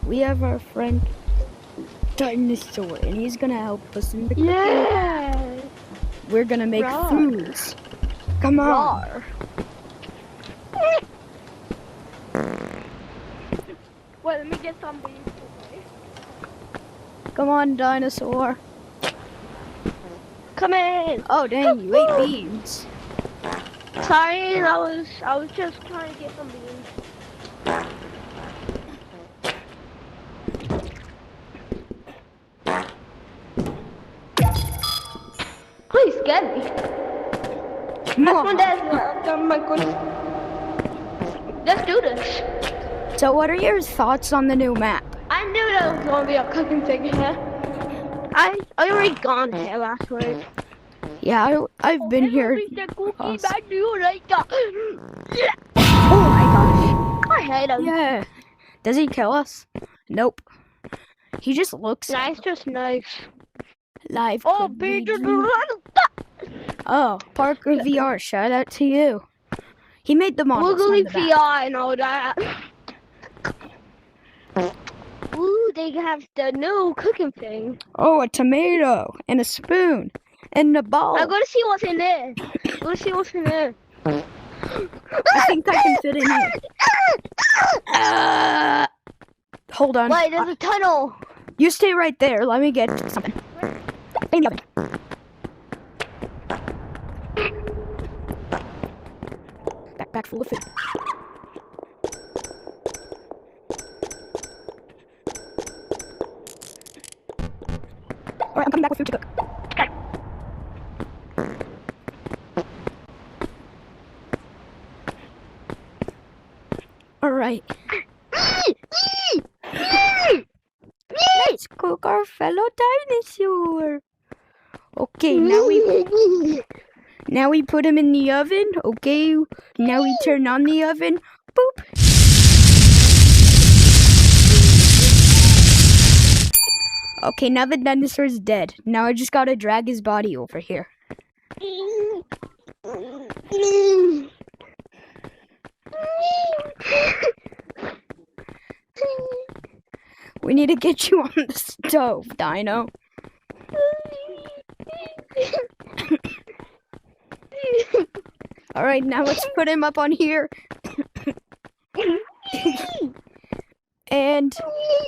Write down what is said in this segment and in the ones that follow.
We have our friend Dinosaur, and he's gonna help us in the cooking. Yeah. We're gonna make Rawr. foods. Come on. Rawr. Wait, let me get some beans. Come on, Dinosaur. Come in. Oh dang, you ate beans. Sorry, I was just trying to get some beans. Please get me. That's my dad's. Oh my goodness. Let's do this. So what are your thoughts on the new map? I knew that was gonna be a cooking thing here. I already gone here last week. Yeah, I've been here. The cookie that you like that. Oh my I hate him. gosh. Yeah. Does he kill us? Nope. He just looks Nice, just nice. live. Oh, could be Peter, dream. Oh, Parker VR, shout out to you. He made the models on Wiggly the back. VR and all that. Ooh, they have the new cooking thing. Oh, a tomato and a spoon and a ball. I'm gonna see what's in there. Let's see what's in there. I think I can fit in here. Hold on. Wait, there's a tunnel. You stay right there. Let me get something. In the oven. Backpack full of food. Alright, I'm coming back with food to cook. Alright. Let's cook our fellow dinosaur. Okay, now we put him in the oven. Okay, now we turn on the oven. Boop. Okay, now the dinosaur's dead. Now I just gotta drag his body over here. We need to get you on the stove, Dino. Alright, now let's put him up on here. And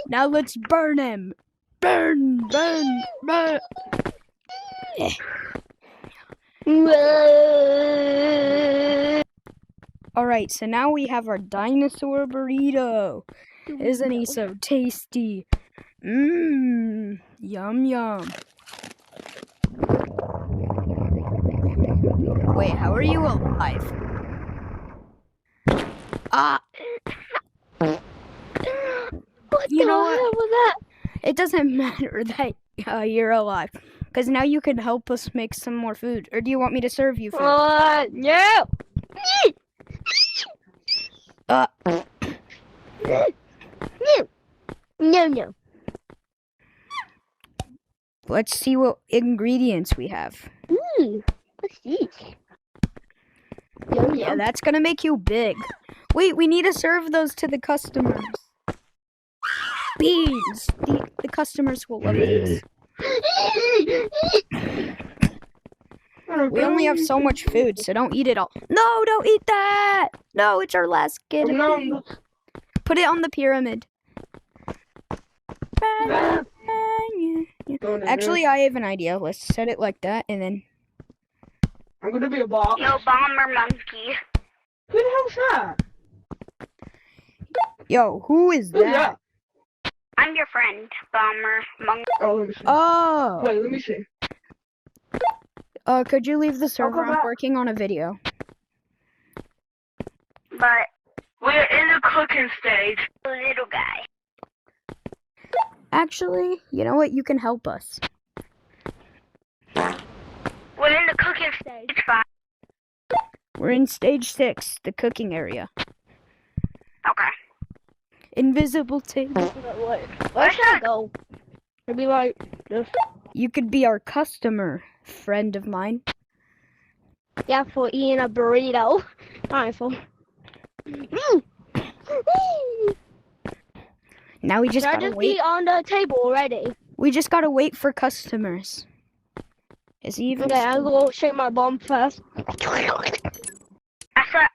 now let's burn him. Burn, burn, burn. Alright, so now we have our dinosaur burrito. Isn't he so tasty? Mmm, yum yum. Wait, how are you alive? You know what? Was that? It doesn't matter that you're alive, because now you can help us make some more food. Or do you want me to serve you food? No. No. Let's see what ingredients we have. What's this? Yum, Yeah, yum. that's gonna make you big. Wait, we need to serve those to the customers. Beans! The customers will love these. We only have so much food, so don't eat it all. No, don't eat that! No, it's our last kid. No. Put it on the pyramid. Actually, I have an idea. Let's set it like that, and then... I'm gonna be a boss. Yo, bomber monkey. Who the hell's that? Yo, who is Who's that? I'm your friend, bomber monkey. Oh, let me see. Oh! Wait, let me see. Could you leave the server? I'm back. working on a video. But We're in the cooking stage. little guy. Actually, you know what? You can help us. We're in the cooking stage. It's fine. We're in stage 6, the cooking area. Okay. Invisible table. Where should I go? It'd be like this. You could be our customer, friend of mine. Yeah, for eating a burrito. Alright, for. Now we just Should I gotta just wait. be on the table already? We just gotta wait for customers. Is he even? Okay, I'll go shake my bum first.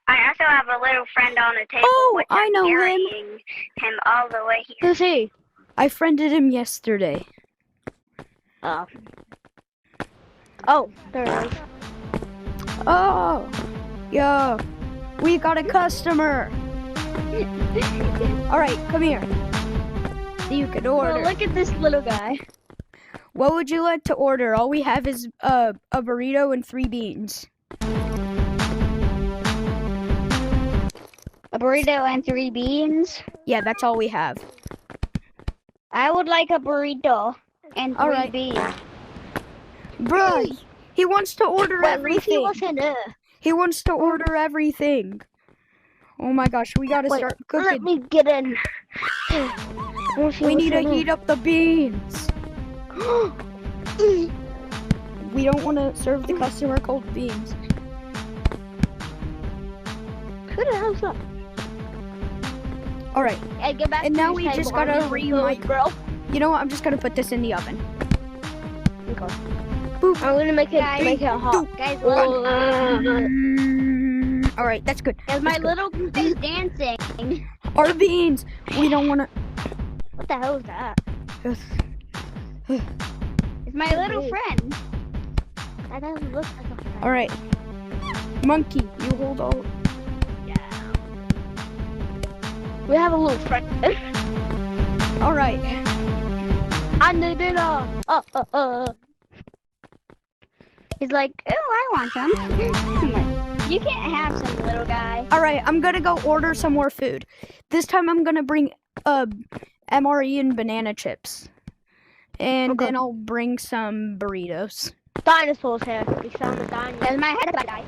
I also have a little friend on the table. Oh, which I I'm know him. carrying him all the way here. Who's he? I friended him yesterday. Oh. Oh, there it is. Oh, yo, we got a customer. All right, come here. You can order. Well, look at this little guy. What would you like to order? All we have is a burrito and 3 beans. A burrito and 3 beans. Yeah, that's all we have. I would like a burrito and 3 Alright. beans. Bruh, he wants to order Wait, Lucy everything. wasn't there. He wants to order everything. Oh my gosh, we gotta Wait, start let cooking. me get in. We need to heat up the beans. We don't want to serve the customer cold beans. Who the hell's up? All right, Hey, get back And to now your we table. just I'm gotta getting re-mic. food, bro. you know what? I'm just gonna put this in the oven. Okay. Boop. I'm gonna make it hot. Guys, Whoa. All right, that's good. is my little face dancing? Our beans. We don't want What the hell is that? to. It's my little friend. That doesn't look like a friend. All right, monkey, you hold all. We have a little friend. All right. I need dinner. He's like, oh, I want some. I'm like, you can't have some, little guy. All right, I'm gonna go order some more food. This time I'm gonna bring MRE and banana chips, and Okay. then I'll bring some burritos. Dinosaurs here. We found the dinosaur. There's my head guy.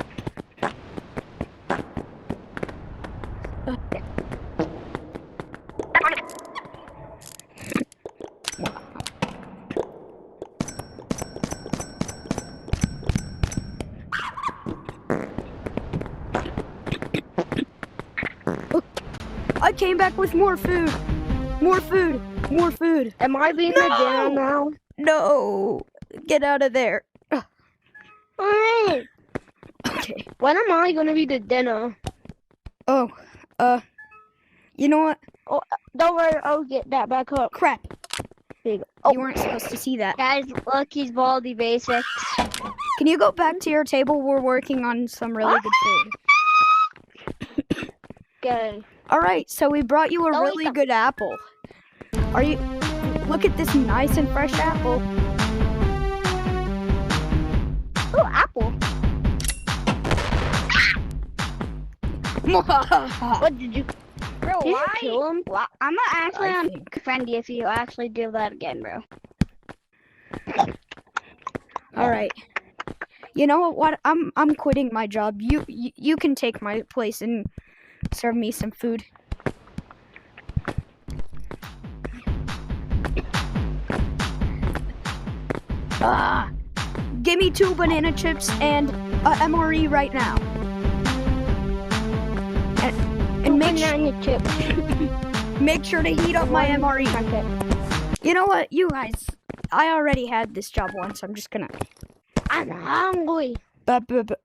I came back with more food. More food. More food. Am I being the dinner now? No. Get out of there. Alright. Okay. When am I gonna be the dinner? Oh, you know what? Don't worry, I'll get that back up. Crap. There you go. You weren't supposed to see that. Guys, look, he's Baldy Basics. Can you go back to your table? We're working on some really good food. Okay. All right, so we brought you a Don't eat really them. good apple. Are you? Look at this nice and fresh apple. Oh, apple. What did you? Bro, Did you why? kill him? Well, I'm not actually I on think. friend if you actually do that again, bro. All right. You know what? I'm quitting my job. You can take my place and serve me some food. Give me 2 banana chips and a MRE right now. And make sure. on your chip. Make sure to heat up my MRE. You know what, you guys? I already had this job once. I'm just gonna. I'm hungry.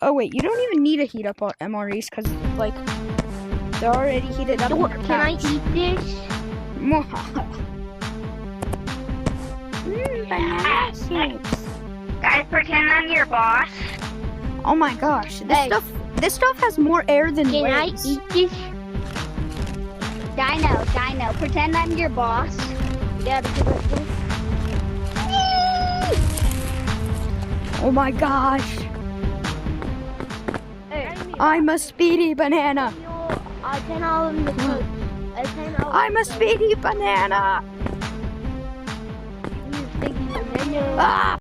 Oh wait, you don't even need to heat up MREs because like they're already heated up. in your Can I pouch. eat this? Banana chips. Guys, pretend I'm your boss. Oh my gosh, Hey. this stuff has more air than Can I legs. eat this? Dino, pretend I'm your boss. Yeah, because Oh my gosh, Hey, I'm a speedy banana. I can all in the food. I can all. I'm a speedy banana. You think you're a minion? Ah!